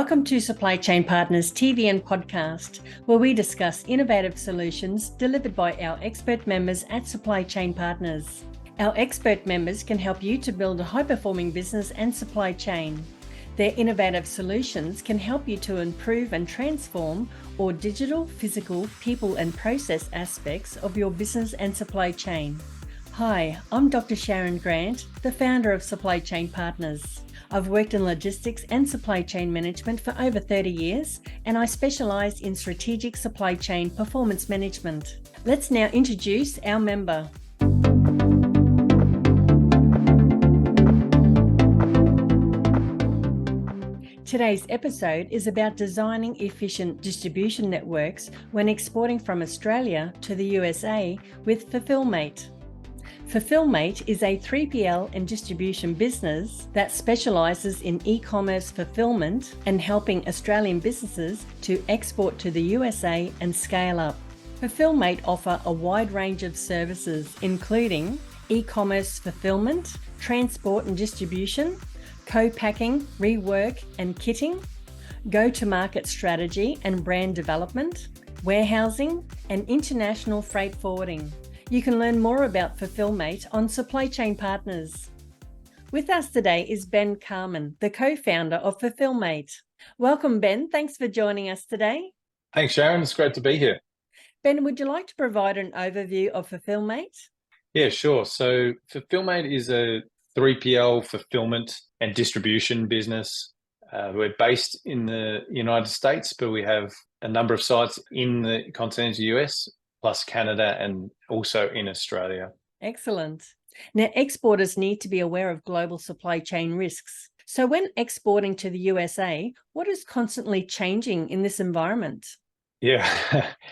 Welcome to Supply Chain Partners TV and podcast, where we discuss innovative solutions delivered by our expert members at Supply Chain Partners. Our expert members can help you to build a high-performing business and supply chain. Their innovative solutions can help you to improve and transform all digital, physical, people and process aspects of your business and supply chain. Hi, I'm Dr. Sharyn Grant, the founder of Supply Chain Partners. I've worked in logistics and supply chain management for over 30 years, and I specialise in strategic supply chain performance management. Let's now introduce our member. Today's episode is about designing efficient distribution networks when exporting from Australia to the USA with Fulfillmate. Fulfillmate is a 3PL and distribution business that specialises in e-commerce fulfillment and helping Australian businesses to export to the USA and scale up. Fulfillmate offer a wide range of services, including e-commerce fulfillment, transport and distribution, co-packing, rework and kitting, go-to-market strategy and brand development, warehousing, and international freight forwarding. You can learn more about Fulfillmate on Supply Chain Partners. With us today is Ben Carman, the co-founder of Fulfillmate. Welcome, Ben. Thanks for joining us today. Thanks, Sharyn. It's great to be here. Ben, would you like to provide an overview of Fulfillmate? Yeah, sure. So Fulfillmate is a 3PL fulfillment and distribution business. We're based in the United States, but we have a number of sites in the continental US, plus Canada and also in Australia. Excellent. Now, exporters need to be aware of global supply chain risks. So when exporting to the USA, what is constantly changing in this environment? Yeah,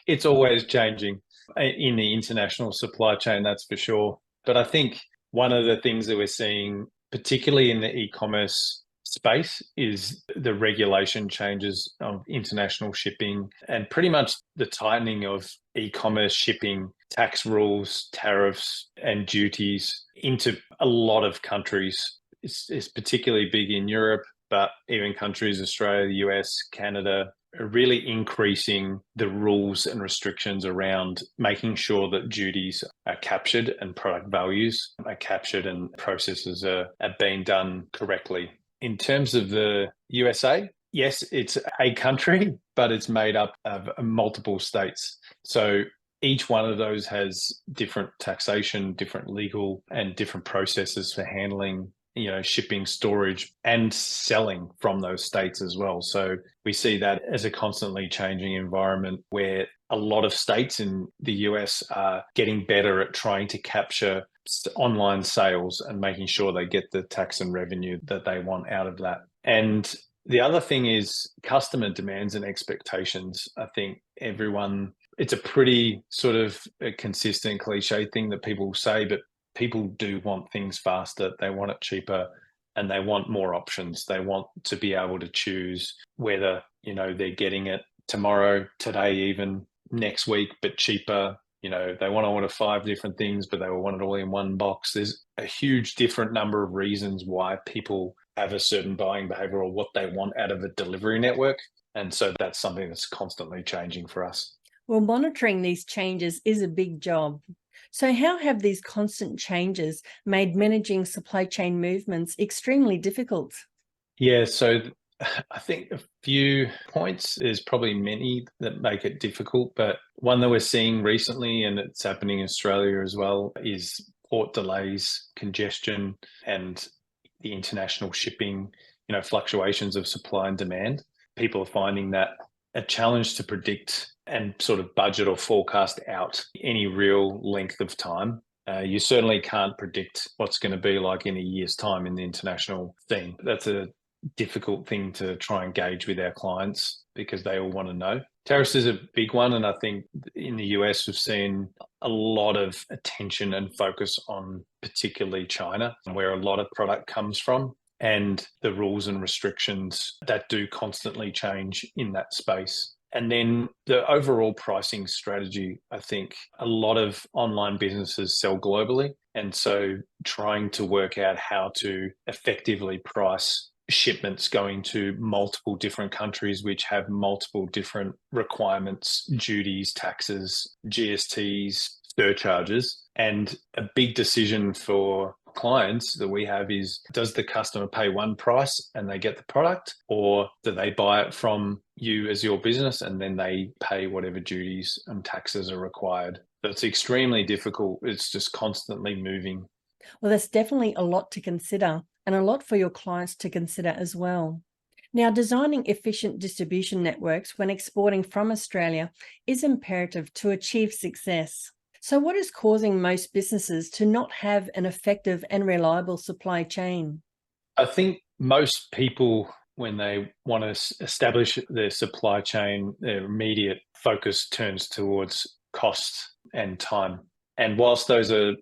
it's always changing in the international supply chain, that's for sure. But I think one of the things that we're seeing, particularly in the e-commerce space, is the regulation changes of international shipping and pretty much the tightening of e-commerce shipping, tax rules, tariffs, and duties into a lot of countries. It's particularly big in Europe, but even countries, Australia, the US, Canada, are really increasing the rules and restrictions around making sure that duties are captured and product values are captured and processes are being done correctly. In terms of the USA, yes, it's a country, but it's made up of multiple states. So each one of those has different taxation, different legal, and different processes for handling, shipping, storage, and selling from those states as well. So we see that as a constantly changing environment where a lot of states in the US are getting better at trying to capture online sales and making sure they get the tax and revenue that they want out of that. And the other thing is customer demands and expectations. I think it's a pretty sort of a consistent cliche thing that people say, but people do want things faster. They want it cheaper and they want more options. They want to be able to choose whether, they're getting it tomorrow, today, even next week, but cheaper. They want to order 5 different things, but they want it all in one box. There's a huge different number of reasons why people have a certain buying behavior or what they want out of a delivery network. And so that's something that's constantly changing for us. Well, monitoring these changes is a big job. So how have these constant changes made managing supply chain movements extremely difficult? Yeah, so I think a few points. There's probably many that make it difficult, but one that we're seeing recently, and it's happening in Australia as well, is port delays, congestion, and the international shipping, fluctuations of supply and demand. People are finding that a challenge to predict and sort of budget or forecast out any real length of time. You certainly can't predict what's going to be like in a year's time in the international scene. That's a difficult thing to try and gauge with our clients because they all want to know. Tariffs is a big one, and I think in the US we've seen a lot of attention and focus on particularly China, where a lot of product comes from, and the rules and restrictions that do constantly change in that space. And then the overall pricing strategy, I think a lot of online businesses sell globally. And so trying to work out how to effectively price shipments going to multiple different countries, which have multiple different requirements, duties, taxes, GSTs, surcharges. And a big decision for clients that we have is, does the customer pay one price and they get the product, or do they buy it from you as your business and then they pay whatever duties and taxes are required? So it's extremely difficult. It's just constantly moving. Well, that's definitely a lot to consider, and a lot for your clients to consider as well. Now, designing efficient distribution networks when exporting from Australia is imperative to achieve success. So what is causing most businesses to not have an effective and reliable supply chain? I think most people, when they want to establish their supply chain, their immediate focus turns towards cost and time. And whilst those are,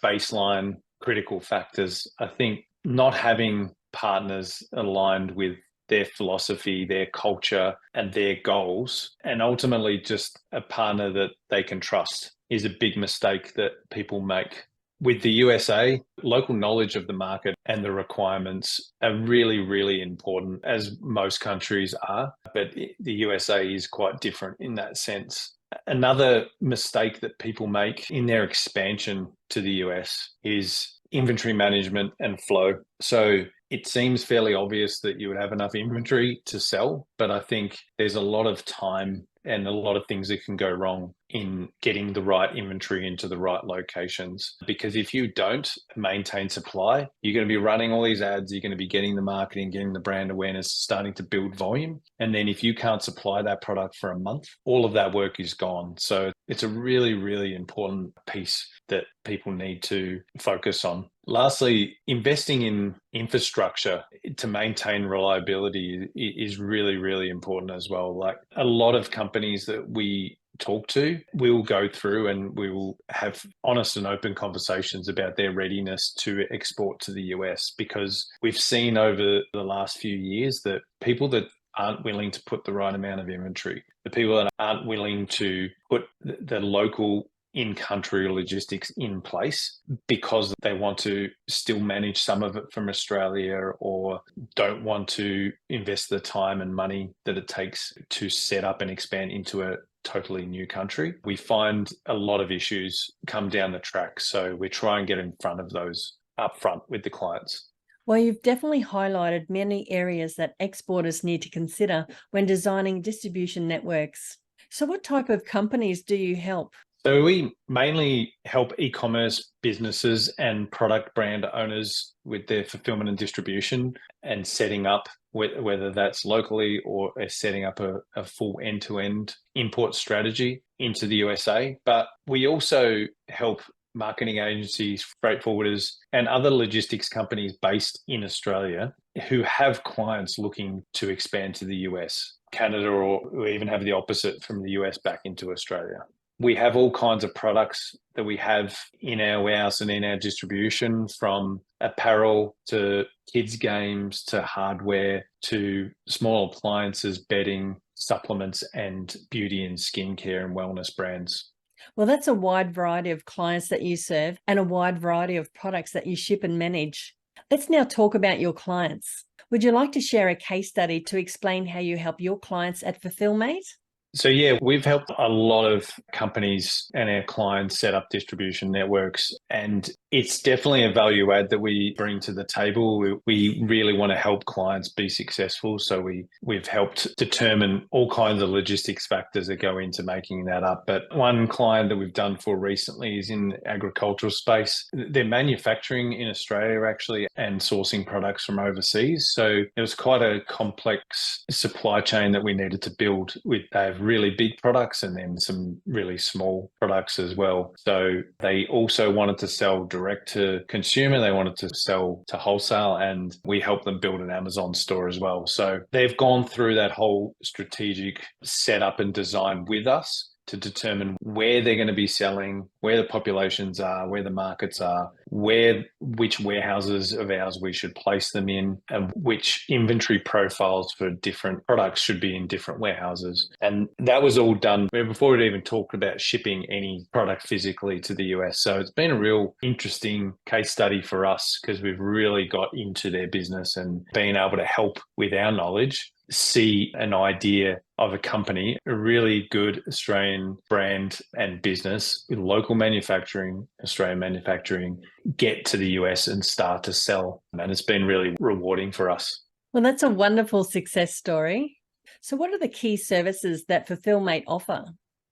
baseline critical factors, I think not having partners aligned with their philosophy, their culture, and their goals, and ultimately just a partner that they can trust, is a big mistake that people make. With the USA, local knowledge of the market and the requirements are really, really important, as most countries are. But the USA is quite different in that sense. Another mistake that people make in their expansion to the US is inventory management and flow. So it seems fairly obvious that you would have enough inventory to sell, but I think there's a lot of time and a lot of things that can go wrong in getting the right inventory into the right locations. Because if you don't maintain supply, you're going to be running all these ads, you're going to be getting the marketing, getting the brand awareness, starting to build volume. And then if you can't supply that product for a month, all of that work is gone. So it's a really, really important piece that people need to focus on. Lastly, investing in infrastructure to maintain reliability is really, really important as well. Like a lot of companies that we talk to, we will go through and we will have honest and open conversations about their readiness to export to the US, because we've seen over the last few years that people that aren't willing to put the right amount of inventory, the people that aren't willing to put the local in-country logistics in place because they want to still manage some of it from Australia, or don't want to invest the time and money that it takes to set up and expand into a totally new country, we find a lot of issues come down the track. So we try and get in front of those up front with the clients. Well, you've definitely highlighted many areas that exporters need to consider when designing distribution networks. So what type of companies do you help? So we mainly help e-commerce businesses and product brand owners with their fulfillment and distribution and setting up, whether that's locally or setting up a full end-to-end import strategy into the USA. But we also help marketing agencies, freight forwarders, and other logistics companies based in Australia who have clients looking to expand to the US, Canada, or we even have the opposite, from the US back into Australia. We have all kinds of products that we have in our warehouse and in our distribution, from apparel to kids' games to hardware to small appliances, bedding, supplements, and beauty and skincare and wellness brands. Well, that's a wide variety of clients that you serve and a wide variety of products that you ship and manage. Let's now talk about your clients. Would you like to share a case study to explain how you help your clients at Fulfillmate? So yeah, we've helped a lot of companies and our clients set up distribution networks, and it's definitely a value add that we bring to the table. We really want to help clients be successful. So we've helped determine all kinds of logistics factors that go into making that up. But one client that we've done for recently is in the agricultural space. They're manufacturing in Australia actually and sourcing products from overseas. So it was quite a complex supply chain that we needed to build. They have really big products and then some really small products as well. So they also wanted to sell direct to consumer, they wanted to sell to wholesale, and we helped them build an Amazon store as well. So they've gone through that whole strategic setup and design with us to determine where they're going to be selling, where the populations are, where the markets are, which warehouses of ours we should place them in, and which inventory profiles for different products should be in different warehouses. And that was all done before we'd even talked about shipping any product physically to the US. So it's been a real interesting case study for us because we've really got into their business and been able to help with our knowledge see an idea of a company, a really good Australian brand and business with local manufacturing, Australian manufacturing, get to the US and start to sell. And it's been really rewarding for us. Well, that's a wonderful success story. So what are the key services that Fulfillmate offer?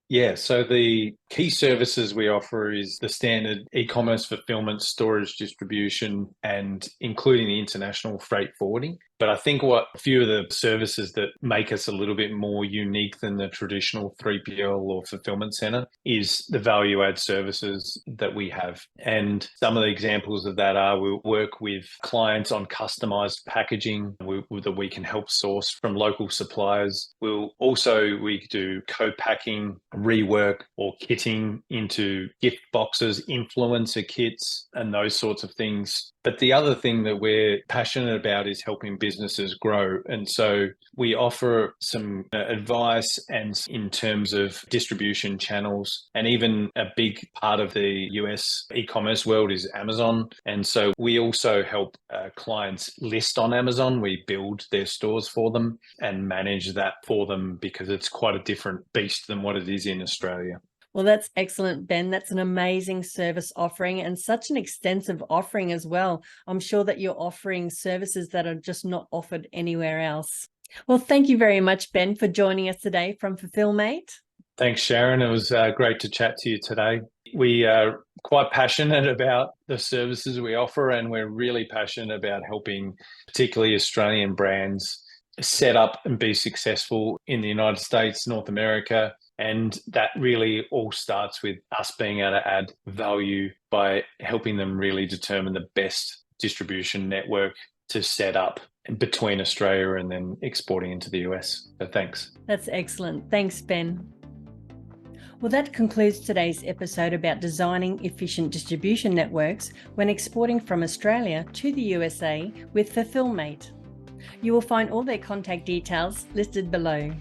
Yeah, so the key services we offer is the standard e-commerce fulfillment, storage, distribution, and including the international freight forwarding. But I think a few of the services that make us a little bit more unique than the traditional 3PL or fulfillment center is the value add services that we have. And some of the examples of that are we work with clients on customized packaging that we can help source from local suppliers. We do co-packing, rework or kitting into gift boxes, influencer kits, and those sorts of things. But the other thing that we're passionate about is helping businesses grow. And so we offer some advice and in terms of distribution channels. And even a big part of the US e-commerce world is Amazon. And so we also help clients list on Amazon. We build their stores for them and manage that for them because it's quite a different beast than what it is in Australia. Well, that's excellent, Ben. That's an amazing service offering and such an extensive offering as well. I'm sure that you're offering services that are just not offered anywhere else. Well, thank you very much, Ben, for joining us today from Fulfillmate. Thanks, Sharyn. It was great to chat to you today. We are quite passionate about the services we offer, and we're really passionate about helping particularly Australian brands set up and be successful in the United States, North America. And that really all starts with us being able to add value by helping them really determine the best distribution network to set up between Australia and then exporting into the US. So thanks. That's excellent. Thanks, Ben. Well, that concludes today's episode about designing efficient distribution networks when exporting from Australia to the USA with Fulfillmate. You will find all their contact details listed below.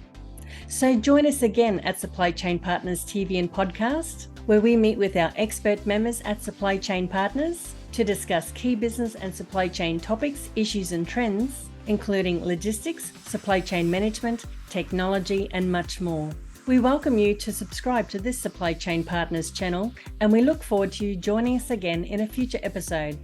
So join us again at Supply Chain Partners TV and podcast, where we meet with our expert members at Supply Chain Partners to discuss key business and supply chain topics, issues and trends, including logistics, supply chain management, technology, and much more. We welcome you to subscribe to this Supply Chain Partners channel, and we look forward to you joining us again in a future episode.